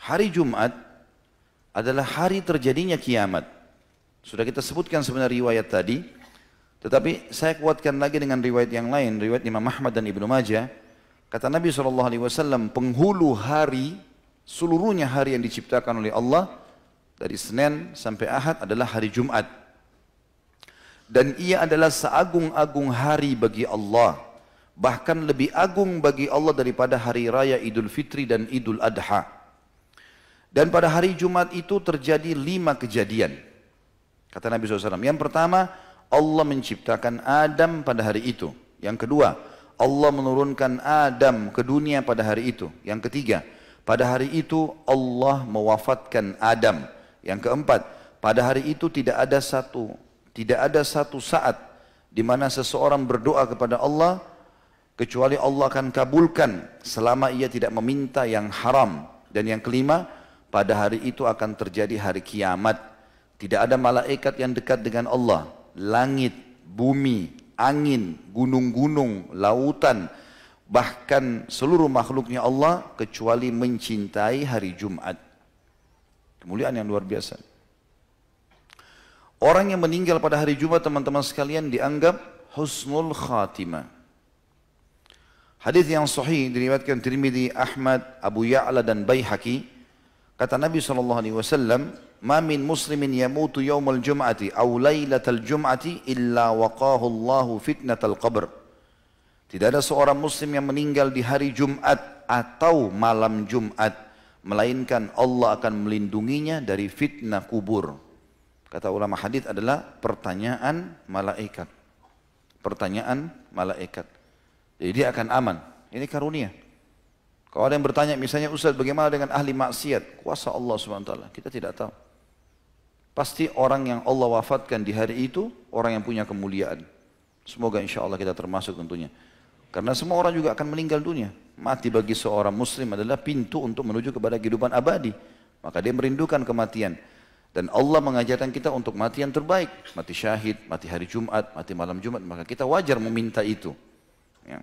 hari Jumat adalah hari terjadinya kiamat. Sudah kita sebutkan sebenarnya riwayat tadi, tetapi saya kuatkan lagi dengan riwayat yang lain, riwayat Imam Ahmad dan Ibnu Majah. Kata Nabi SAW, penghulu hari, seluruhnya hari yang diciptakan oleh Allah, dari Senin sampai Ahad adalah hari Jumat. Dan ia adalah seagung-agung hari bagi Allah. Bahkan lebih agung bagi Allah daripada hari raya Idul Fitri dan Idul Adha. Dan pada hari Jumat itu terjadi 5 kejadian. Kata Nabi SAW, yang pertama, Allah menciptakan Adam pada hari itu. Yang kedua, Allah menurunkan Adam ke dunia pada hari itu. Yang ketiga, pada hari itu Allah mewafatkan Adam. Yang keempat, pada hari itu tidak ada satu saat di mana seseorang berdoa kepada Allah kecuali Allah akan kabulkan selama ia tidak meminta yang haram. Dan yang kelima, pada hari itu akan terjadi hari kiamat. Tidak ada malaikat yang dekat dengan Allah. Langit, bumi, angin, gunung-gunung, lautan, bahkan seluruh makhluknya Allah kecuali mencintai hari Jumat. Kemuliaan yang luar biasa. Orang yang meninggal pada hari Jumat, teman-teman sekalian, dianggap husnul khatimah. Hadis yang sahih diriwayatkan Tirmidzi, Ahmad, Abu Ya'la dan Baihaqi. Kata Nabi SAW, "Ma min muslimin yamutu yawmal jum'ati aw laylatal jum'ati illa waqahu Allahu fitnatal qabr." Tidak ada seorang muslim yang meninggal di hari Jumat atau malam Jumat, melainkan Allah akan melindunginya dari fitnah kubur. Kata ulama hadis adalah pertanyaan malaikat. Pertanyaan malaikat. Jadi dia akan aman. Ini karunia. Kalau ada yang bertanya misalnya, Ustaz bagaimana dengan ahli maksiat? Kuasa Allah SWT, kita tidak tahu. Pasti orang yang Allah wafatkan di hari itu, orang yang punya kemuliaan. Semoga insya Allah kita termasuk tentunya. Karena semua orang juga akan meninggal dunia. Mati bagi seorang muslim adalah pintu untuk menuju kepada kehidupan abadi. Maka dia merindukan kematian. Dan Allah mengajarkan kita untuk mati yang terbaik. Mati syahid, mati hari Jumat, mati malam Jumat. Maka kita wajar meminta itu. Ya.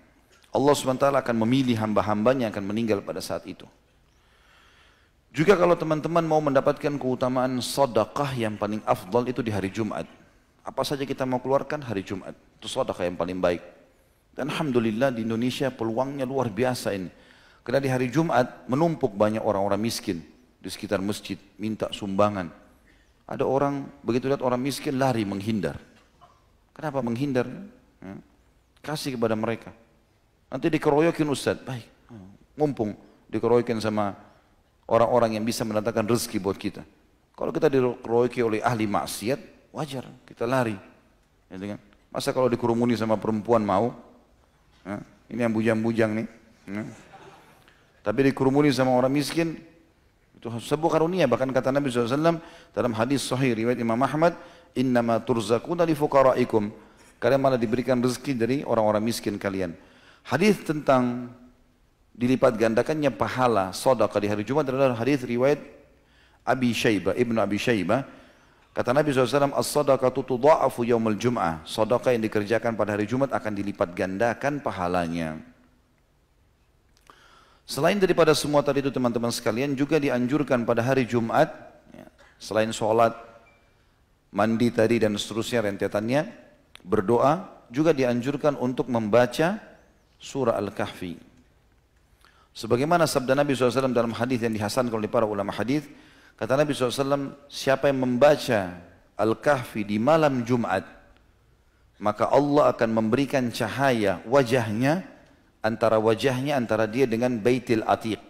Allah SWT akan memilih hamba-hambanya yang akan meninggal pada saat itu. Juga kalau teman-teman mau mendapatkan keutamaan sedekah yang paling afdal itu di hari Jumat. Apa saja kita mau keluarkan hari Jumat. Itu sedekah yang paling baik. Dan Alhamdulillah di Indonesia peluangnya luar biasa ini. Karena di hari Jumat menumpuk banyak orang-orang miskin di sekitar masjid minta sumbangan. Ada orang begitu lihat orang miskin lari menghindar. Kenapa menghindar? Ya. Kasih kepada mereka. Nanti dikeroyokin Ustaz. Baik, mumpung dikeroyokin sama orang-orang yang bisa mendatangkan rezeki buat kita. Kalau kita dikeroyoki oleh ahli maksiat, wajar kita lari. Ya, masa kalau dikerumuni sama perempuan mau? Ya, ini yang bujang-bujang nih. Ya. Tapi dikerumuni sama orang miskin, itu sebuah karunia. Bahkan kata Nabi SAW dalam hadis sahih riwayat Imam Ahmad, "Innama turzaquna li fuqara'ikum." Kalian malah diberikan rezeki dari orang-orang miskin kalian. Hadis tentang dilipat gandakannya pahala sedekah di hari Jumat adalah hadis riwayat Abi Syaibah, Ibnu Abi Syaibah. Kata Nabi SAW, "As-sadaqatu tudha'afu yaumul jum'ah." Sedekah yang dikerjakan pada hari Jumat akan dilipat gandakan pahalanya. Selain daripada semua tadi itu teman-teman sekalian, juga dianjurkan pada hari Jumat, ya, selain sholat, mandi tadi dan seterusnya rentetannya, berdoa, juga dianjurkan untuk membaca surah Al-Kahfi. Sebagaimana sabda Nabi SAW dalam hadis yang dihasankan oleh para ulama hadis, kata Nabi SAW, siapa yang membaca Al-Kahfi di malam Jumat, maka Allah akan memberikan cahaya wajahnya antara dia dengan Baitul Atiq.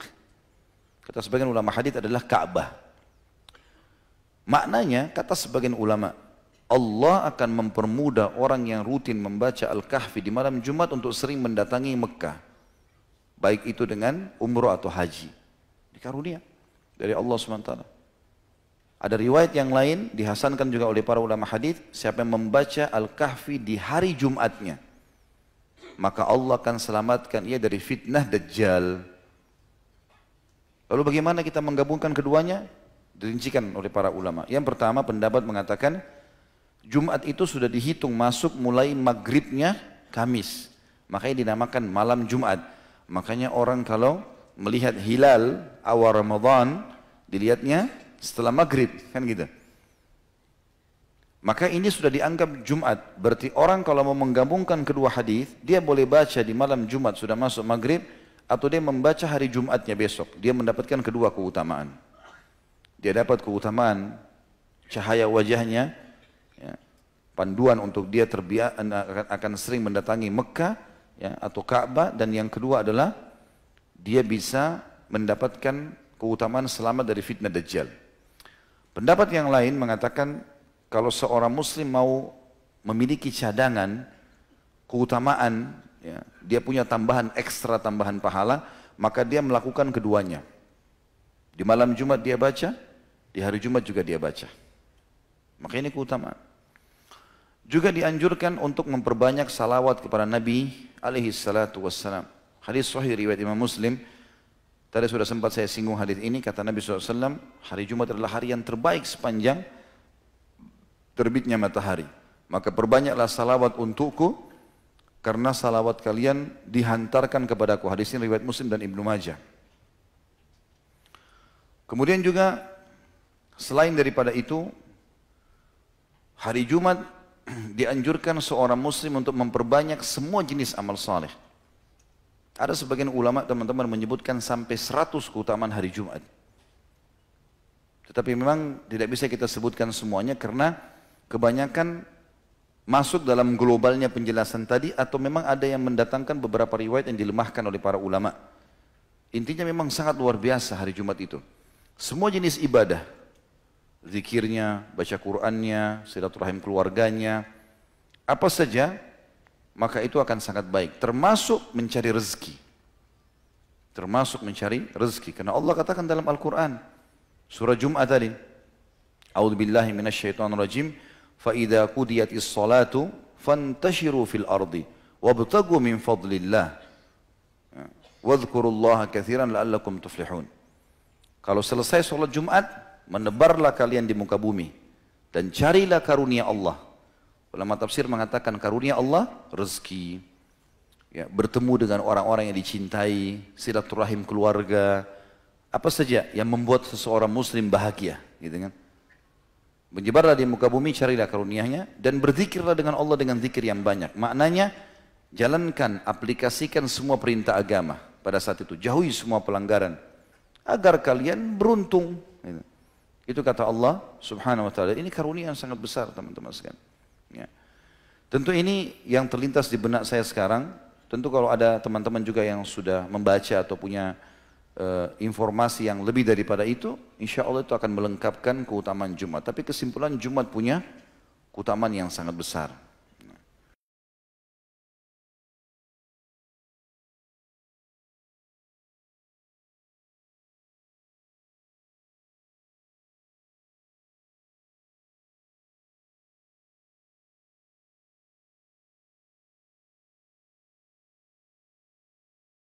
Kata sebagian ulama hadis adalah Ka'bah. Maknanya, kata sebagian ulama, Allah akan mempermudah orang yang rutin membaca Al-Kahfi di malam Jumat untuk sering mendatangi Mekah. Baik itu dengan umrah atau haji. Dikarunia dari Allah SWT. Ada riwayat yang lain dihasankan juga oleh para ulama hadis, siapa yang membaca Al-Kahfi di hari Jumatnya, maka Allah akan selamatkan ia dari fitnah Dajjal. Lalu bagaimana kita menggabungkan keduanya? Dirincikan oleh para ulama. Yang pertama pendapat mengatakan Jumat itu sudah dihitung masuk mulai maghribnya Kamis. Makanya dinamakan malam Jumat. Makanya orang kalau melihat hilal awal Ramadan dilihatnya setelah maghrib, kan gitu. Maka ini sudah dianggap Jumat. Berarti orang kalau mau menggabungkan kedua hadis, dia boleh baca di malam Jumat sudah masuk maghrib, atau dia membaca hari Jumatnya besok. Dia mendapatkan kedua keutamaan. Dia dapat keutamaan cahaya wajahnya, ya, panduan untuk dia akan sering mendatangi Mekah, ya, atau Ka'bah, dan yang kedua adalah dia bisa mendapatkan keutamaan selamat dari fitnah Dajjal. Pendapat yang lain mengatakan kalau seorang muslim mau memiliki cadangan keutamaan, ya, dia punya tambahan ekstra, tambahan pahala, maka dia melakukan keduanya. Di malam Jumat dia baca, di hari Jumat juga dia baca. Maka ini keutamaan. Juga dianjurkan untuk memperbanyak salawat kepada Nabi alaihi salatu wassalam. Hadis sahih riwayat Imam Muslim. Tadi sudah sempat saya singgung hadis ini, kata Nabi SAW, hari Jumat adalah hari yang terbaik sepanjang terbitnya matahari. Maka perbanyaklah salawat untukku, karena salawat kalian dihantarkan kepadaku. Hadis ini riwayat Muslim dan Ibnu Majah. Kemudian juga selain daripada itu, hari Jumat dianjurkan seorang muslim untuk memperbanyak semua jenis amal saleh. Ada sebagian ulama teman-teman menyebutkan sampai 100 keutamaan hari Jumat. Tetapi memang tidak bisa kita sebutkan semuanya karena kebanyakan masuk dalam globalnya penjelasan tadi, atau memang ada yang mendatangkan beberapa riwayat yang dilemahkan oleh para ulama. Intinya memang sangat luar biasa hari Jumat itu. Semua jenis ibadah, zikirnya, baca Qur'annya, silaturahim keluarganya, apa saja, maka itu akan sangat baik. Termasuk mencari rezeki. Termasuk mencari rezeki. Karena Allah katakan dalam Al-Quran, surah Jum'ah tadi, A'udzubillahi minasyaitonirrajim, فَإِذَا قُضِيَتِ الصَّلَاةُ فَانْتَشِرُوا فِي الْأَرْضِ وَابْتَغُوا مِنْ فَضْلِ اللَّهِ وَاذْكُرُوا اللَّهَ كَثِيرًا لَعَلَّكُمْ تُفْلِحُونَ. Kalau selesai sholat Jumat, menebarlah kalian di muka bumi dan carilah karunia Allah. Ulama tafsir mengatakan karunia Allah, rezeki, ya, bertemu dengan orang-orang yang dicintai, silaturahim keluarga, apa saja yang membuat seseorang muslim bahagia, gitu kan. Menyebarlah di muka bumi, carilah karunia-Nya, dan berzikirlah dengan Allah dengan zikir yang banyak. Maknanya, jalankan, aplikasikan semua perintah agama pada saat itu. Jauhi semua pelanggaran, agar kalian beruntung. Itu kata Allah subhanahu wa ta'ala. Ini karunia yang sangat besar teman-teman sekalian. Ya. Tentu ini yang terlintas di benak saya sekarang. Tentu kalau ada teman-teman juga yang sudah membaca atau punya informasi yang lebih daripada itu, insya Allah itu akan melengkapkan keutamaan Jumat. Tapi kesimpulan Jumat punya keutamaan yang sangat besar.